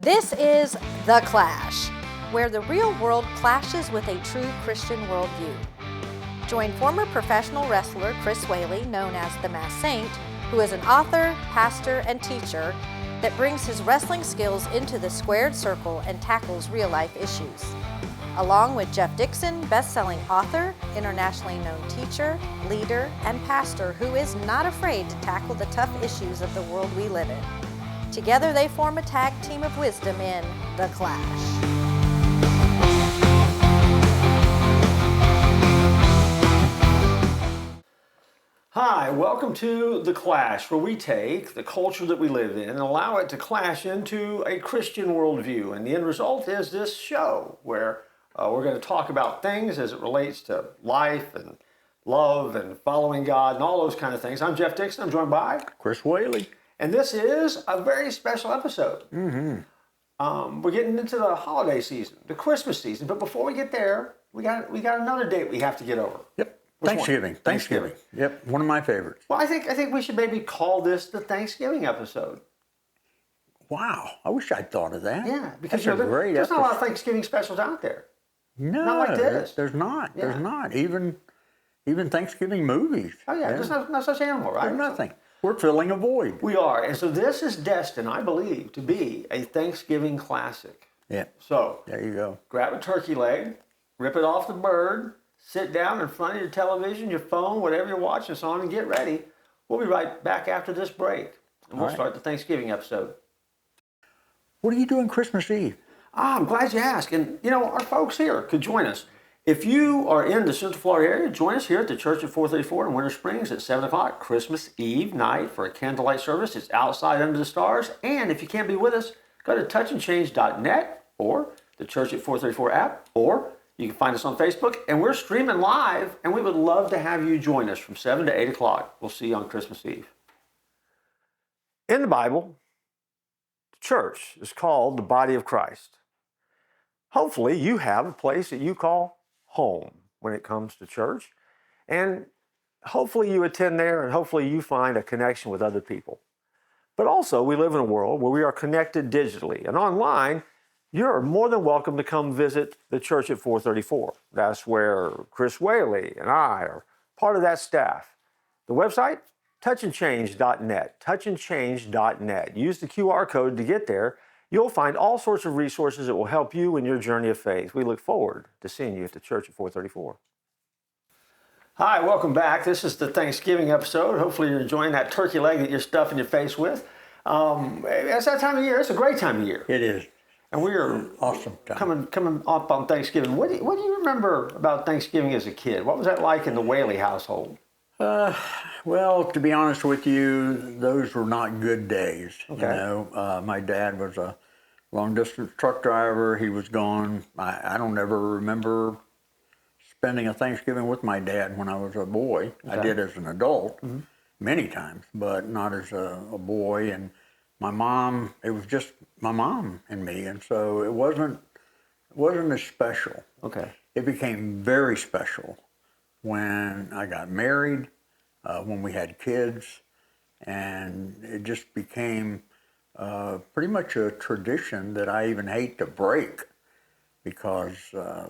This is The Clash, where the real world clashes with a true Christian worldview. Join former professional wrestler Chris Whaley, known as the Masked Saint, who is an author, pastor, and teacher that brings his wrestling skills into the squared circle and tackles real-life issues. Along with Jeff Dixon, best-selling author, internationally known teacher, leader, and pastor who is not afraid to tackle the tough issues of the world we live in. Together they form a tag team of wisdom in The Clash. Hi, welcome to The Clash, where we take the culture that we live in and allow it to clash into a Christian worldview. And the end result is this show where we're going to talk about things as it relates to life and love and following God and all those kind of things. I'm Jeff Dixon. I'm joined by Chris Whaley. And this is a very special episode. We're getting into the holiday season, the Christmas season. But before we get there, we got another date we have to get over. Yep. Which Thanksgiving. one? Thanksgiving. Yep. One of my favorites. Well, I think we should maybe call this the Thanksgiving episode. Wow. I wish I'd thought of that. Yeah, because That's a great there's not a episode. lot of Thanksgiving specials out there. No, not like this. There's not. Yeah. There's not. Even Thanksgiving movies. Oh yeah, there's no such animal, right? There's nothing. We're filling a void. We are, and so this is destined, I believe, to be a Thanksgiving classic. Yeah. So There you go. grab a turkey leg, rip it off the bird, sit down in front of your television, your phone, whatever you're watching us on, and get ready. We'll be right back after this break, and we'll All right. start the Thanksgiving episode. What are you doing Christmas Eve? I'm glad you asked. And, our folks here could join us. If you are in the Central Florida area, join us here at the Church at 434 in Winter Springs at 7 o'clock, Christmas Eve night for a candlelight service. It's outside under the stars. And if you can't be with us, go to touchandchange.net or the Church at 434 app, or you can find us on Facebook. And we're streaming live, and we would love to have you join us from 7 to 8 o'clock. We'll see you on Christmas Eve. In the Bible, the church is called the body of Christ. Hopefully you have a place that you call home when it comes to church. And hopefully you attend there, and hopefully you find a connection with other people. But also, we live in a world where we are connected digitally. And online, you're more than welcome to come visit the Church at 434. That's where Chris Whaley and I are part of that staff. The website, touchandchange.net, touchandchange.net. Use the QR code to get there. You'll find all sorts of resources that will help you in your journey of faith. We look forward to seeing you at the Church at 434. Hi, welcome back. This is the Thanksgiving episode. Hopefully you're enjoying that turkey leg that you're stuffing your face with. It's that time of year. It's a great time of year. It is. And we are Awesome time. coming up on Thanksgiving. What do you remember about Thanksgiving as a kid? What was that like in the Whaley household? Well, to be honest with you, those were not good days. Okay. My dad was a long-distance truck driver. He was gone. I don't ever remember spending a Thanksgiving with my dad when I was a boy. Okay. I did as an adult many times, but not as a boy. And my mom, it was just my mom and me, and so it wasn't as special. Okay. It became very special when I got married, when we had kids, and it just became pretty much a tradition that I even hate to break, because I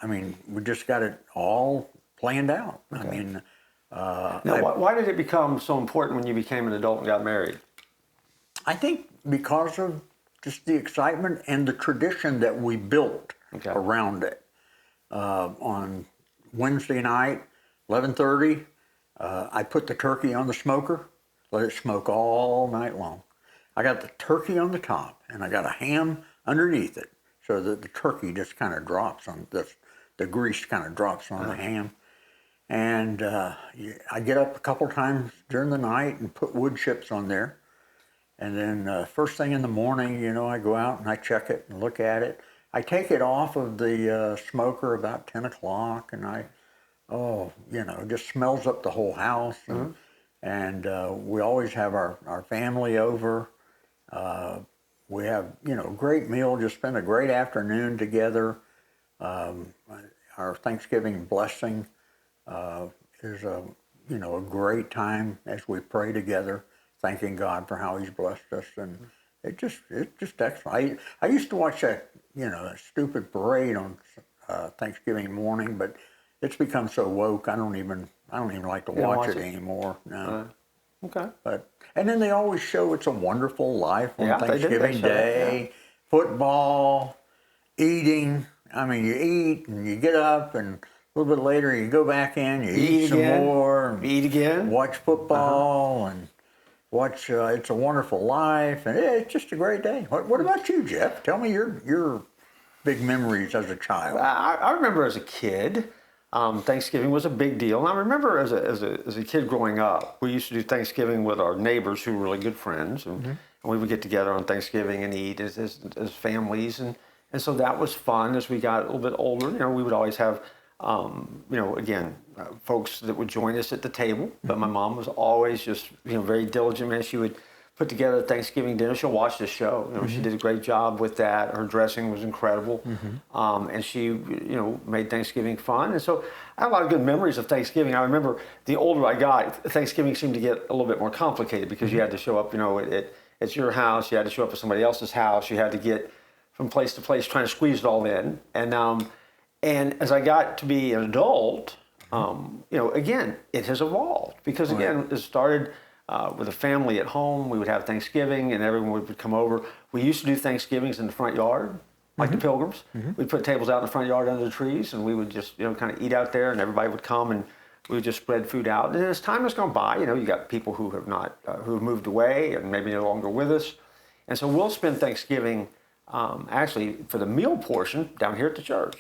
mean, we just got it all planned out. Okay. I mean, Now, why did it become so important when you became an adult and got married? I think because of just the excitement and the tradition that we built around it. On Wednesday night, 11:30, I put the turkey on the smoker, let it smoke all night long. I got the turkey on the top, and I got a ham underneath it, so that the turkey just kind of drops on the grease kind of drops on the ham. And I get up a couple times during the night and put wood chips on there. And then first thing in the morning, I go out and I check it and look at it. I take it off of the smoker about 10 o'clock, and it just smells up the whole house. And we always have our family over. We have, a great meal, just spend a great afternoon together. Our Thanksgiving blessing is a great time as we pray together, thanking God for how He's blessed us, and it's just excellent. I used to watch that, a stupid parade on Thanksgiving morning, but it's become so woke. I don't even like to watch it anymore. No. Okay. And then they always show It's a Wonderful Life on Yeah, they do. Thanksgiving They show that, Day, football, eating. I mean, you eat and you get up, and a little bit later you go back in, you eat some more, and eat again, watch football, and watch It's a Wonderful Life, and it's just a great day. What about you, Jeff? Tell me your big memories as a child. I remember as a kid, Thanksgiving was a big deal. And I remember as a kid growing up, we used to do Thanksgiving with our neighbors who were really good friends, and we would get together on Thanksgiving and eat as families, and so that was fun. As we got a little bit older, we would always have, folks that would join us at the table. But my mom was always just, very diligent. Man, she would put together a Thanksgiving dinner. She'll watch the show. She did a great job with that. Her dressing was incredible. And she, made Thanksgiving fun. And so I have a lot of good memories of Thanksgiving. I remember the older I got, Thanksgiving seemed to get a little bit more complicated because you had to show up, at your house. You had to show up at somebody else's house. You had to get from place to place trying to squeeze it all in. And as I got to be an adult, again, it has evolved because, again, it started with a family at home. We would have Thanksgiving and everyone would come over. We used to do Thanksgivings in the front yard, like the Pilgrims. We'd put tables out in the front yard under the trees, and we would just, kind of eat out there, and everybody would come, and we would just spread food out. And as time has gone by, you got people who have not, who have moved away and maybe no longer with us. And so we'll spend Thanksgiving, actually, for the meal portion, down here at the church.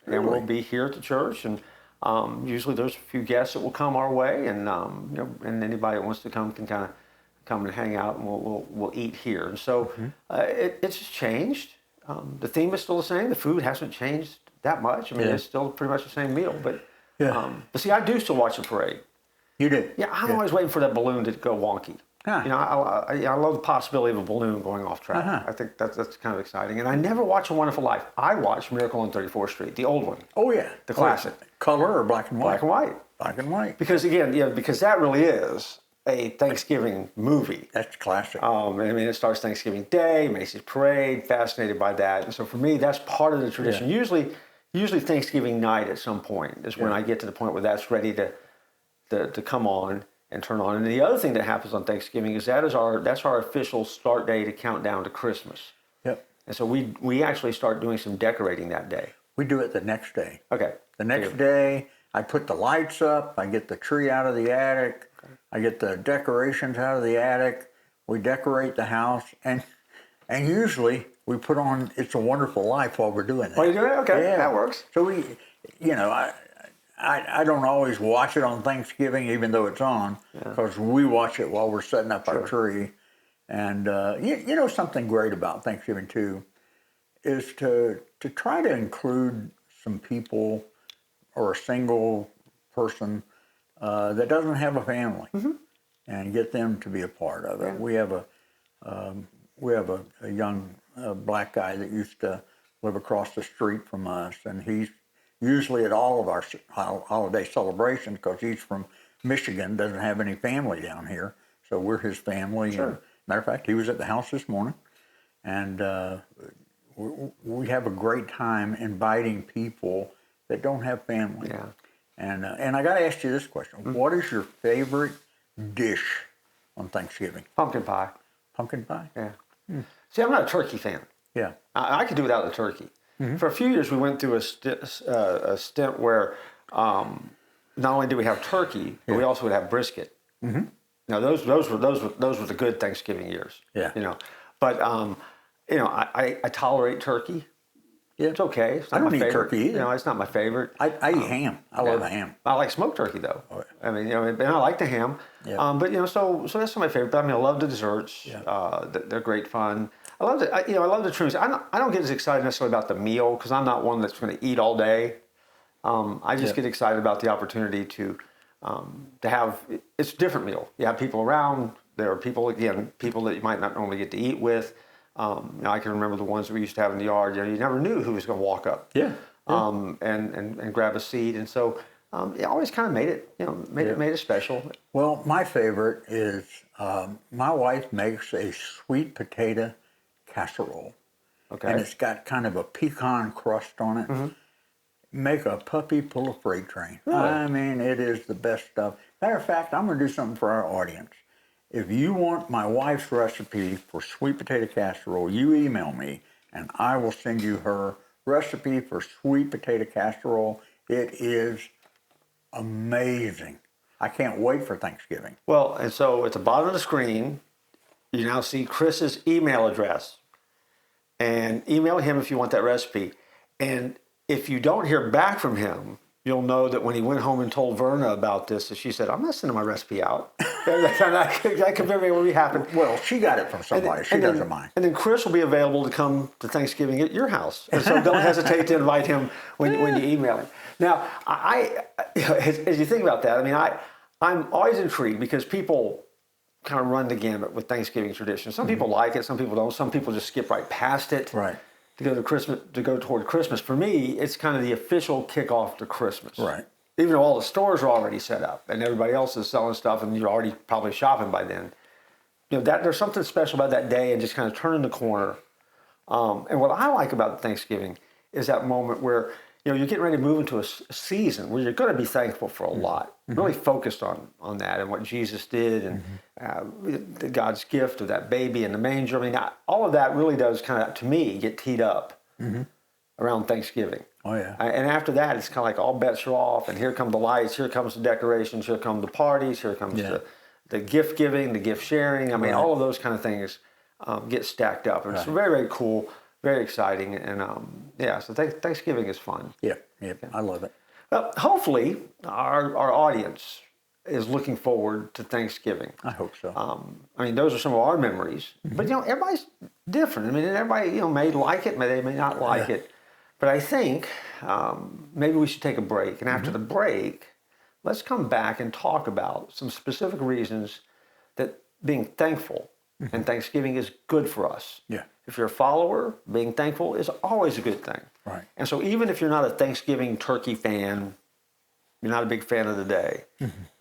Really? And we'll be here at the church, and usually there's a few guests that will come our way, and and anybody that wants to come can kind of come and hang out, and we'll eat here. And so it's just changed. The theme is still the same. The food hasn't changed that much. I mean, it's still pretty much the same meal. But see, I do still watch the parade. You do? Yeah, I'm always waiting for that balloon to go wonky. Huh. I love the possibility of a balloon going off track. I think that's kind of exciting. And I never watch A Wonderful Life. I watch Miracle on 34th Street, the old one. Oh, yeah. The classic. Color or black and white? Black and white. Black and white. Because, again, because that really is a Thanksgiving movie. That's classic. It starts Thanksgiving Day, Macy's Parade, fascinated by that. And so for me, that's part of the tradition. Yeah. Usually Thanksgiving night at some point is when I get to the point where that's ready to come on and turn on. And the other thing that happens on Thanksgiving is that's our official start day to count down to Christmas. Yep. And so we actually start doing some decorating that day. We do it the next day. Okay. The next day, I put the lights up, I get the tree out of the attic, I get the decorations out of the attic, we decorate the house, and usually we put on It's a Wonderful Life while we're doing that. Oh, you do it? Okay, that works. So we, I don't always watch it on Thanksgiving, even though it's on, because we watch it while we're setting up our tree. And something great about Thanksgiving too is to try to include some people or a single person that doesn't have a family, and get them to be a part of it. Yeah. We have a young black guy that used to live across the street from us, and he's usually at all of our holiday celebrations, because he's from Michigan, doesn't have any family down here, so we're his family. Sure. And matter of fact, he was at the house this morning, and we have a great time inviting people that don't have family. Yeah. And I got to ask you this question: What is your favorite dish on Thanksgiving? Pumpkin pie. Pumpkin pie? Yeah. See, I'm not a turkey fan. Yeah. I could do without the turkey. For a few years, we went through a stint where not only did we have turkey, but we also would have brisket. Now those were the good Thanksgiving years. Yeah. But I tolerate turkey. Yeah. It's okay. It's not I don't my eat favorite. turkey either. It's not my favorite. I eat ham. I love ham. I like smoked turkey though. Oh, yeah. And I like the ham. Yeah. But so that's not my favorite. But I love the desserts. Yeah. They're great fun. I love the trims. I don't get as excited necessarily about the meal because I'm not one that's going to eat all day. I just get excited about the opportunity to have. It's a different meal. You have people around. There are people that you might not normally get to eat with. I can remember the ones that we used to have in the yard. You never knew who was going to walk up. Yeah. And grab a seat, and so it always kind of made it special. Well, my favorite is my wife makes a sweet potato casserole. Okay. And it's got kind of a pecan crust on it. Mm-hmm. Make a puppy pull a freight train. Really? I mean, it is the best stuff. Matter of fact, I'm going to do something for our audience. If you want my wife's recipe for sweet potato casserole, you email me, and I will send you her recipe for sweet potato casserole. It is amazing. I can't wait for Thanksgiving. Well, and so at the bottom of the screen, you now see Chris's email address. And email him if you want that recipe. And if you don't hear back from him, you'll know that when he went home and told Verna about this, that she said, I'm not sending my recipe out. that could very well happen. Well, she got it from somebody. She doesn't mind. And then Chris will be available to come to Thanksgiving at your house. And so don't hesitate to invite him when you email him. Now, as you think about that, I mean, I'm always intrigued because people kind of run the gamut with Thanksgiving traditions. Some people like it, some people don't. Some people just skip right past it. Right. To go toward Christmas. For me, it's kind of the official kickoff to Christmas. Right. Even though all the stores are already set up and everybody else is selling stuff and you're already probably shopping by then, that there's something special about that day and just kind of turning the corner. And what I like about Thanksgiving is that moment where you're getting ready to move into a season where you're going to be thankful for a lot. Really focused on that and what Jesus did and God's gift of that baby in the manger. I mean, all of that really does kind of, to me, get teed up around Thanksgiving. Oh, yeah. And after that, it's kind of like all bets are off, and here come the lights, here comes the decorations, here come the parties, here comes the gift giving, the gift sharing. I mean, all of those kind of things get stacked up. And it's very, very cool, very exciting. And so Thanksgiving is fun. Yeah, I love it. Well, hopefully, our audience is looking forward to Thanksgiving. I hope so. I mean, those are some of our memories. But, everybody's different. I mean, everybody, may like it, they may not like it. But I think maybe we should take a break. And after the break, let's come back and talk about some specific reasons that being thankful and Thanksgiving is good for us. Yeah. If you're a follower, being thankful is always a good thing. Right. And so even if you're not a Thanksgiving turkey fan, you're not a big fan of the day,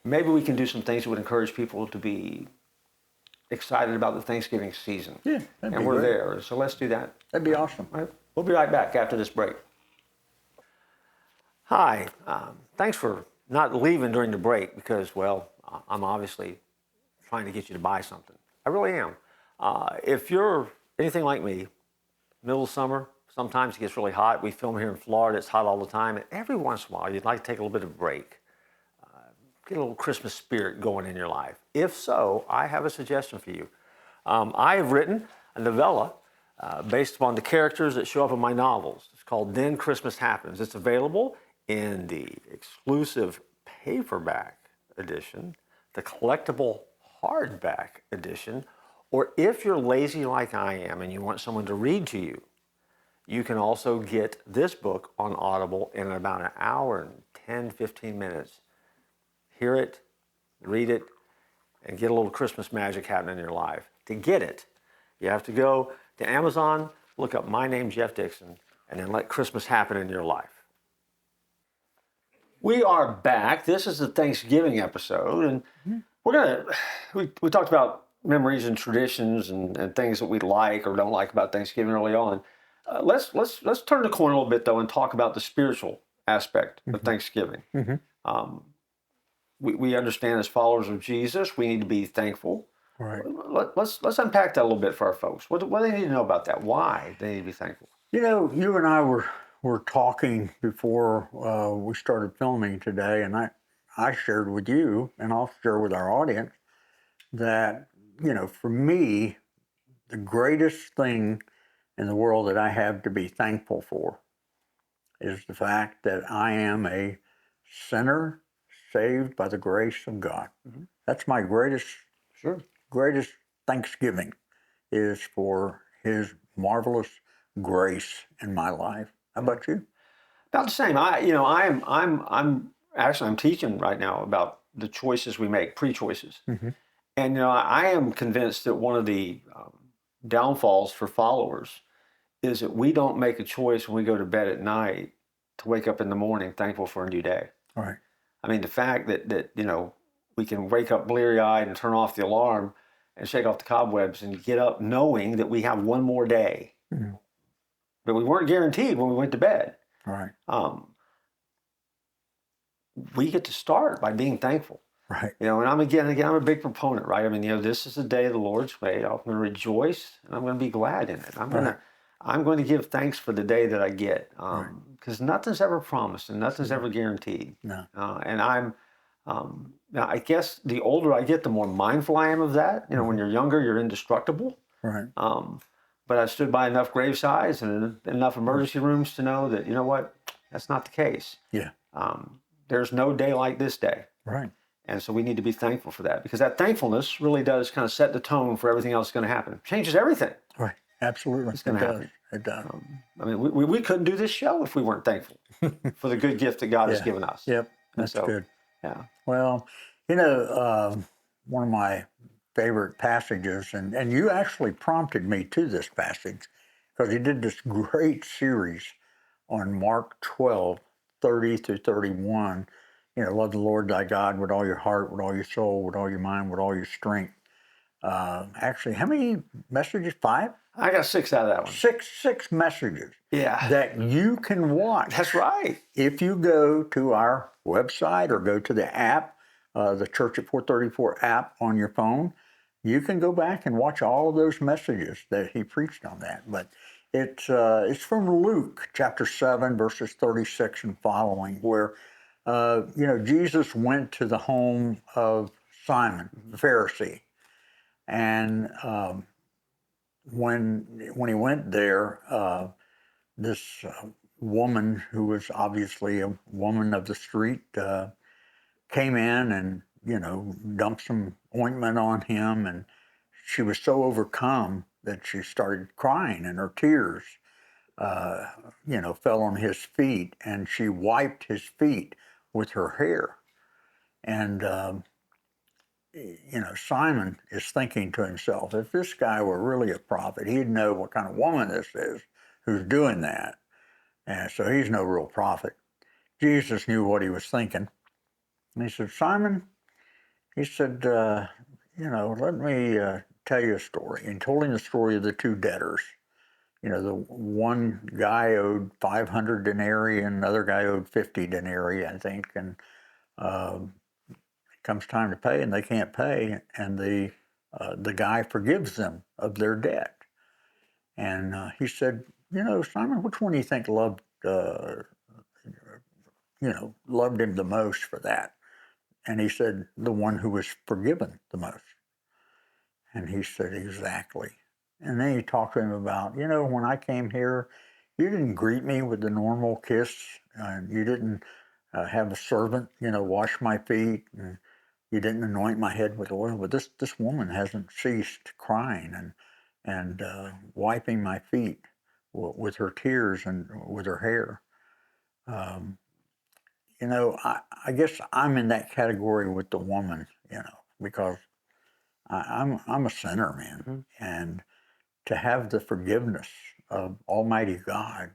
maybe we can do some things that would encourage people to be excited about the Thanksgiving season. Yeah, and we're there. So let's do that. That'd be awesome. All right. We'll be right back after this break. Hi. Thanks for not leaving during the break because, I'm obviously trying to get you to buy something. I really am. If you're anything like me, middle of summer, sometimes it gets really hot. We film here in Florida. It's hot all the time. And every once in a while, you'd like to take a little bit of a break. Get a little Christmas spirit going in your life. If so, I have a suggestion for you. I have written a novella based upon the characters that show up in my novels. It's called Then Christmas Happens. It's available in the exclusive paperback edition, the collectible hardback edition, or if you're lazy like I am and you want someone to read to you, you can also get this book on Audible in about an hour and 10, 15 minutes. Hear it, read it, and get a little Christmas magic happening in your life. To get it, you have to go to Amazon, look up My Name's Jeff Dixon, and then let Christmas happen in your life. We are back. This is the Thanksgiving episode, and we talked about memories and traditions and things that we like or don't like about Thanksgiving early on. Let's turn the corner a little bit though and talk about the spiritual aspect of Thanksgiving. We understand as followers of Jesus, we need to be thankful. Right. Let's unpack that a little bit for our folks. What do they need to know about that? Why they need to be thankful? You and I were talking before we started filming today, and I shared with you, and I'll share with our audience, that, for me, the greatest thing in the world that I have to be thankful for is the fact that I am a sinner saved by the grace of God. That's my greatest Thanksgiving, is for His marvelous grace in my life. How about you? About the same. I'm teaching right now about the choices we make, pre-choices. And I am convinced that one of the downfalls for followers is that we don't make a choice when we go to bed at night to wake up in the morning thankful for a new day. All right. I mean, the fact that we can wake up bleary-eyed and turn off the alarm and shake off the cobwebs and get up knowing that we have one more day. Mm-hmm. But we weren't guaranteed when we went to bed. Right. We get to start by being thankful. Right. And I'm a big proponent, right? I mean, this is the day the Lord's made. I'm going to rejoice and I'm going to be glad in it. I'm going to give thanks for the day that I get, because nothing's ever promised and nothing's ever guaranteed. No. And now I guess the older I get, the more mindful I am of that. When you're younger, you're indestructible. Right. But I stood by enough gravesides and enough emergency rooms to know that, what, that's not the case. Yeah. There's no day like this day. Right. And so we need to be thankful for that, because that thankfulness really does kind of set the tone for everything else that's going to happen. It changes everything. Right. Absolutely. It's going to happen. It does. I mean, we couldn't do this show if we weren't thankful for the good gift that God has given us. Yep. That's good. Yeah. Well, one of my favorite passages, and you actually prompted me to this passage, because you did this great series on Mark 12:30 through 31. Love the Lord thy God with all your heart, with all your soul, with all your mind, with all your strength. Actually, how many messages? 5? I got 6 out of that one. Six messages. Yeah. That you can watch. That's right. If you go to our website or go to the app, the Church at 434 app on your phone, you can go back and watch all of those messages that he preached on that. But it's from Luke chapter 7, verses 36 and following, where Jesus went to the home of Simon, the Pharisee. And when he went there, this woman, who was obviously a woman of the street, came in and, dumped some ointment on him. And she was so overcome that she started crying, and her tears, fell on his feet, and she wiped his feet with her hair. And, Simon is thinking to himself, if this guy were really a prophet, he'd know what kind of woman this is who's doing that. And so he's no real prophet. Jesus knew what he was thinking. And he said, Simon, he said, let me tell you a story. And told him the story of the 2 debtors. The one guy owed 500 denarii and another guy owed 50 denarii, I think. And it comes time to pay and they can't pay. And the guy forgives them of their debt. And he said, Simon, which one do you think loved him the most for that? And he said, the one who was forgiven the most. And he said, exactly. And then he talked to him about, when I came here, you didn't greet me with the normal kiss, and you didn't have a servant, wash my feet, and you didn't anoint my head with oil. But this woman hasn't ceased crying and wiping my feet with her tears and with her hair. I guess I'm in that category with the woman, because I'm a sinner, man. Mm-hmm. And to have the forgiveness of Almighty God,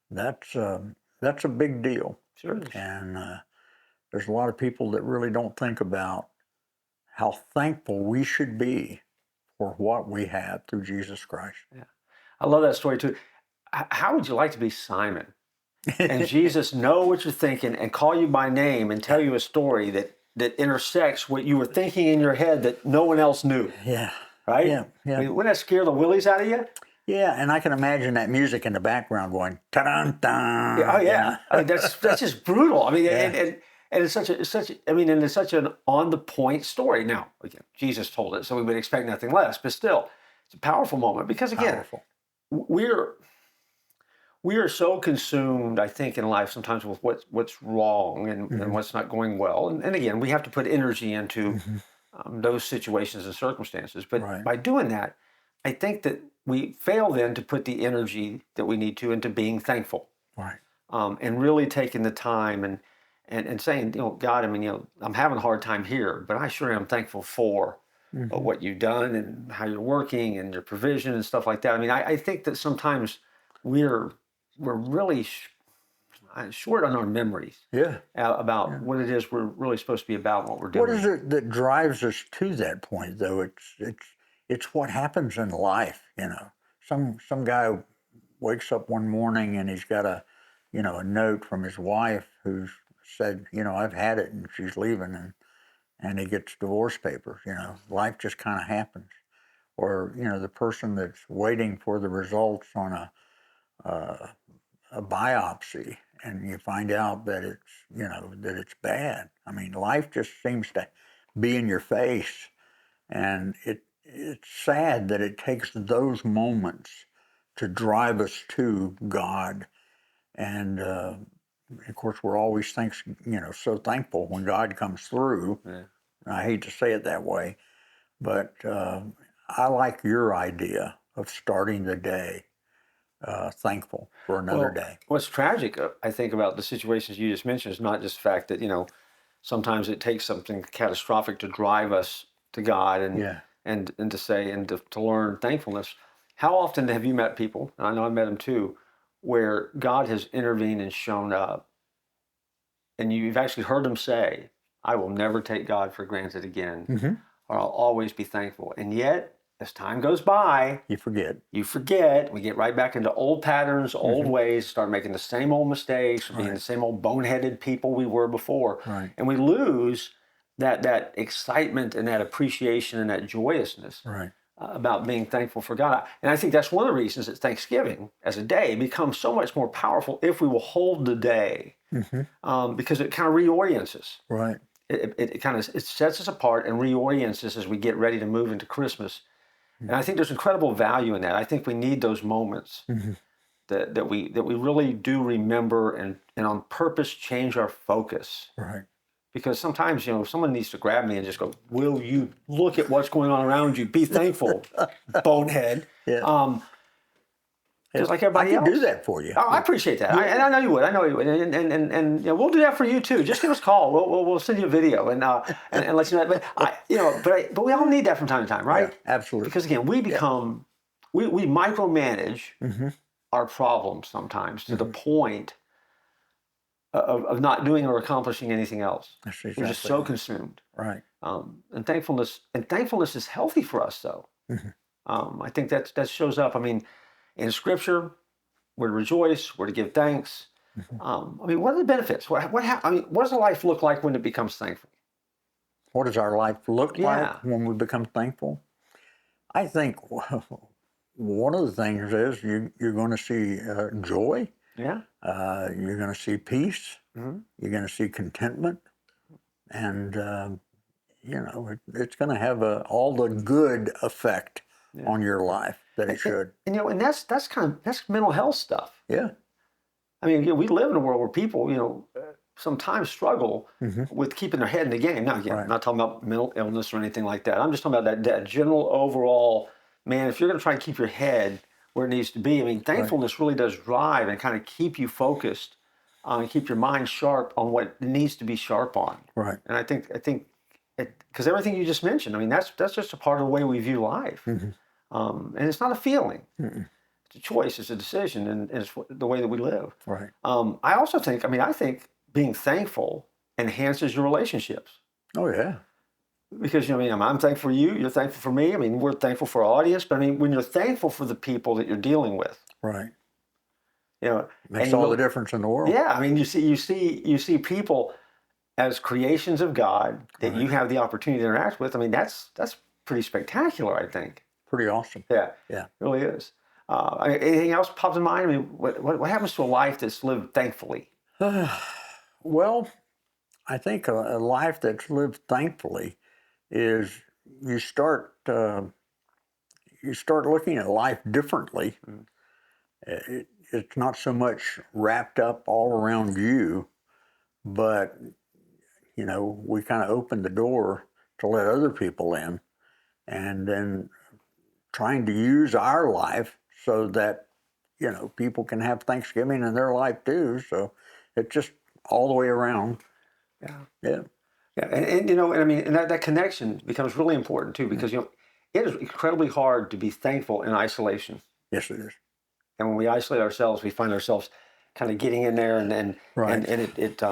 that's a big deal. Sure. And there's a lot of people that really don't think about how thankful we should be for what we have through Jesus Christ. Yeah, I love that story too. How would you like to be Simon? And Jesus know what you're thinking and call you by name and tell you a story that intersects what you were thinking in your head that no one else knew. Yeah. Right? Yeah. I mean, wouldn't that scare the willies out of you? Yeah, and I can imagine that music in the background going ta-dun-dun. Oh yeah. I mean, that's just brutal. I mean, and it's such an on the point story. Now, again, Jesus told it, so we would expect nothing less. But still, it's a powerful moment because again, we are so consumed, I think, in life sometimes with what's wrong and what's not going well. And again, we have to put energy into those situations and circumstances. But by doing that, I think that we fail then to put the energy that we need to into being thankful. Right. And really taking the time and saying, God, I'm having a hard time here, but I sure am thankful for what you've done and how you're working and your provision and stuff like that. I mean, I think that sometimes we're really short on our memories. Yeah. About what it is we're really supposed to be about, and what we're doing. What is it that drives us to that point, though? It's what happens in life, Some guy wakes up one morning and he's got a note from his wife who's said, I've had it and she's leaving, and he gets divorce papers. Life just kind of happens. Or the person that's waiting for the results on a biopsy, and you find out that it's bad. I mean, life just seems to be in your face, and it's sad that it takes those moments to drive us to God. And of course, we're always so thankful when God comes through. Yeah. I hate to say it that way, but I like your idea of starting the day thankful for another day. What's tragic, I think, about the situations you just mentioned is not just the fact that, sometimes it takes something catastrophic to drive us to God and to say and to learn thankfulness. How often have you met people, and I know I met them too, where God has intervened and shown up, and you've actually heard them say, I will never take God for granted again, or I'll always be thankful. And yet, as time goes by, you forget. We get right back into old patterns, old ways, start making the same old mistakes, being the same old boneheaded people we were before. Right. And we lose that excitement and that appreciation and that joyousness about being thankful for God. And I think that's one of the reasons that Thanksgiving as a day becomes so much more powerful if we will hold the day, because it kind of reorients us. Right. It kind of sets us apart and reorients us as we get ready to move into Christmas. And I think there's incredible value in that. I think we need those moments that we really do remember and on purpose change our focus. Right. Because sometimes, someone needs to grab me and just go, will you look at what's going on around you? Be thankful, bonehead. Yeah. Just like everybody else. I can do that for you. Oh, I appreciate that. And I know you would. And we'll do that for you too. Just give us a call. We'll send you a video and let you know. But we all need that from time to time, right? Yeah, absolutely. Because again, we become we micromanage our problems sometimes to the point of not doing or accomplishing anything else. That's exactly We're just so consumed. Right. And thankfulness is healthy for us, though. I think that shows up. I mean, in Scripture, we're to rejoice, we're to give thanks. What are the benefits? What does a life look like when it becomes thankful? What does our life look like when we become thankful? I think one of the things is you're going to see joy. Yeah. You're going to see peace. You're going to see contentment. And, it's going to have all the good effect on your life that it should. And that's mental health stuff. Yeah. I mean, we live in a world where people, sometimes struggle with keeping their head in the game. Now, again, I'm not talking about mental illness or anything like that. I'm just talking about that general overall, man, if you're going to try and keep your head where it needs to be, thankfulness really does drive and kind of keep you focused and keep your mind sharp on what needs to be sharp on. Right. And I think because everything you just mentioned, that's just a part of the way we view life. And it's not a feeling. It's a choice, it's a decision, and it's the way that we live. Right. I also think, I think being thankful enhances your relationships. Oh, yeah. Because, I'm thankful for you, you're thankful for me. We're thankful for our audience, but when you're thankful for the people that you're dealing with. Right. Makes all the difference in the world. Yeah, you see people as creations of God that you have the opportunity to interact with. That's pretty spectacular, I think. Pretty awesome. Yeah. Yeah. It really is. Anything else pops in mind? What happens to a life that's lived thankfully? Well, I think a life that's lived thankfully is you start looking at life differently. It's not so much wrapped up all around you, but we kind of open the door to let other people in, and then trying to use our life so that people can have Thanksgiving in their life too. So it's just all the way around. Yeah. And that connection becomes really important too, because it is incredibly hard to be thankful in isolation. Yes, it is. And when we isolate ourselves, we find ourselves kind of getting in there and Right. and it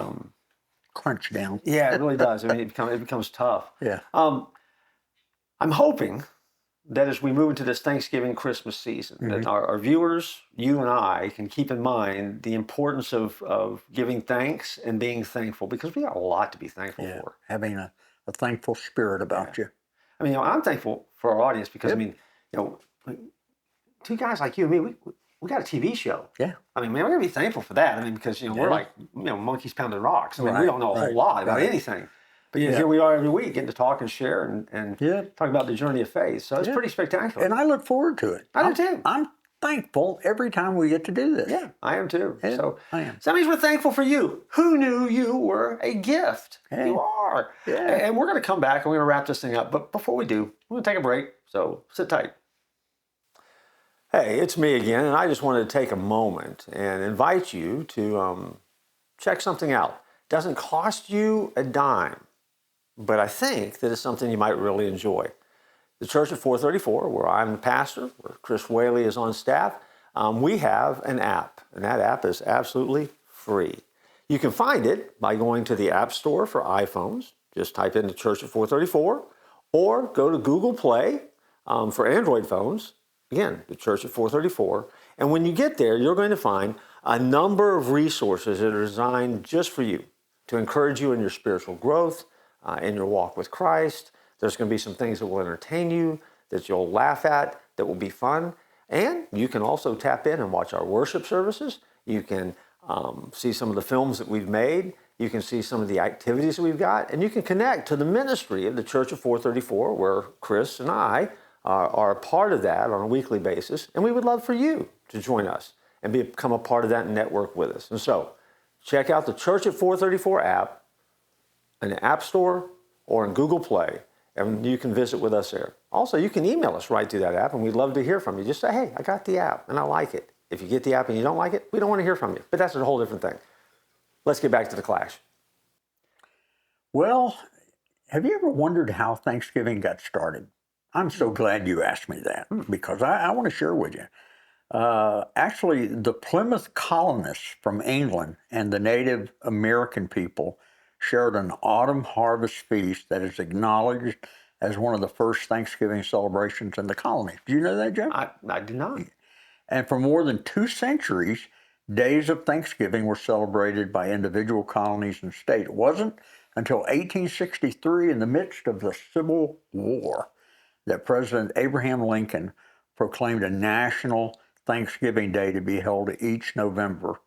Crunch down. yeah, it really does. I mean, it becomes tough. Yeah. I'm hoping that as we move into this Thanksgiving Christmas season, that our viewers, you and I, can keep in mind the importance of giving thanks and being thankful, because we got a lot to be thankful for. Having a thankful spirit about you. I mean, I'm thankful for our audience because, I mean, two guys like you and me, we got a TV show. Yeah. I mean, man, we're going to be thankful for that. I mean, because, we're like, monkeys pounding rocks. I mean, we Right, don't know a whole lot about anything. But here we are every week getting to talk and share and talk about the journey of faith. So it's pretty spectacular. And I look forward to it. I do too. I'm thankful every time we get to do this. Yeah, I am too. Yeah, so I am. that means we're thankful for you. Who knew you were a gift? Hey. You are. Yeah. And we're going to come back and we're going to wrap this thing up. But before we do, we're going to take a break. So sit tight. Hey, it's me again, and I just wanted to take a moment and invite you to check something out. It doesn't cost you a dime, but I think that it's something you might really enjoy. The Church at 434, where I'm the pastor, where Chris Whaley is on staff, we have an app, and that app is absolutely free. You can find it by going to the App Store for iPhones. Just type in the Church at 434, or go to Google Play for Android phones. Again, the Church at 434. And when you get there, you're going to find a number of resources that are designed just for you to encourage you in your spiritual growth, in your walk with Christ. There's going to be some things that will entertain you, that you'll laugh at, that will be fun. And you can also tap in and watch our worship services. You can see some of the films that we've made. You can see some of the activities that we've got. And you can connect to the ministry of the Church of 434, where Chris and I are a part of that on a weekly basis. And we would love for you to join us and become a part of that network with us. And so check out the Church at 434 app in the App Store or in Google Play, and you can visit with us there. Also, you can email us right through that app, and we'd love to hear from you. Just say, hey, I got the app, and I like it. If you get the app and you don't like it, we don't want to hear from you. But that's a whole different thing. Let's get back to the Clash. Well, have you ever wondered how Thanksgiving got started? I'm so glad you asked me that, because I want to share with you. Actually, the Plymouth colonists from England and the Native American people shared an autumn harvest feast that is acknowledged as one of the first Thanksgiving celebrations in the colony. Do you know that, Jim? I did not. And for more than 2 centuries, days of Thanksgiving were celebrated by individual colonies and states. It wasn't until 1863, in the midst of the Civil War, that President Abraham Lincoln proclaimed a national Thanksgiving Day to be held each November.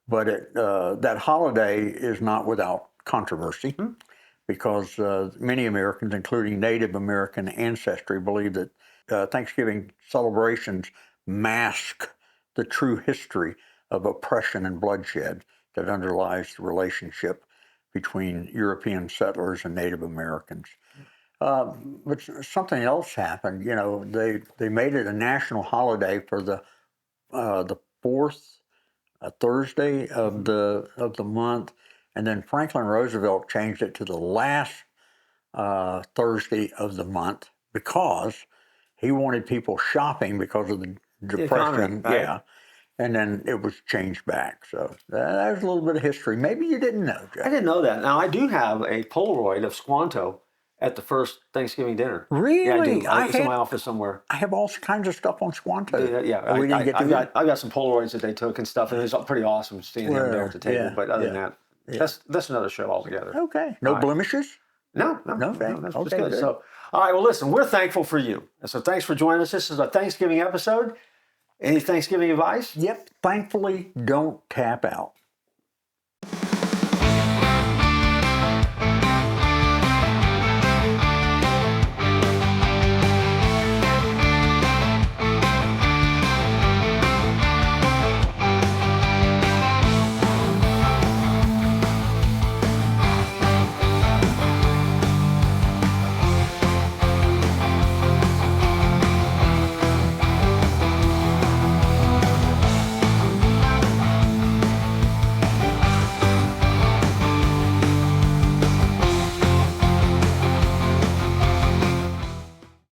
But that holiday is not without controversy, because many Americans, including Native American ancestry, believe that Thanksgiving celebrations mask the true history of oppression and bloodshed that underlies the relationship between European settlers and Native Americans. But something else happened. They made it a national holiday for the fourth Thursday of the month, and then Franklin Roosevelt changed it to the last Thursday of the month, because he wanted people shopping because of the Depression. economy, right? Yeah. And then it was changed back. So there's a little bit of history. Maybe you didn't know, Jeff. I didn't know that. Now, I do have a Polaroid of Squanto at the first Thanksgiving dinner. Really? Yeah, I do. It's in my office somewhere. I have all kinds of stuff on Squanto. Yeah, We didn't get to I've got some Polaroids that they took and stuff, and it was pretty awesome seeing him there at the table. Yeah, But other than yeah, that, that's another show altogether. Okay. No blemishes? No, Okay. that's Okay, good. good. So, all right, well, listen, we're thankful for you. And so thanks for joining us. This is a Thanksgiving episode. Any Thanksgiving advice? Yep. Thankfully, don't tap out.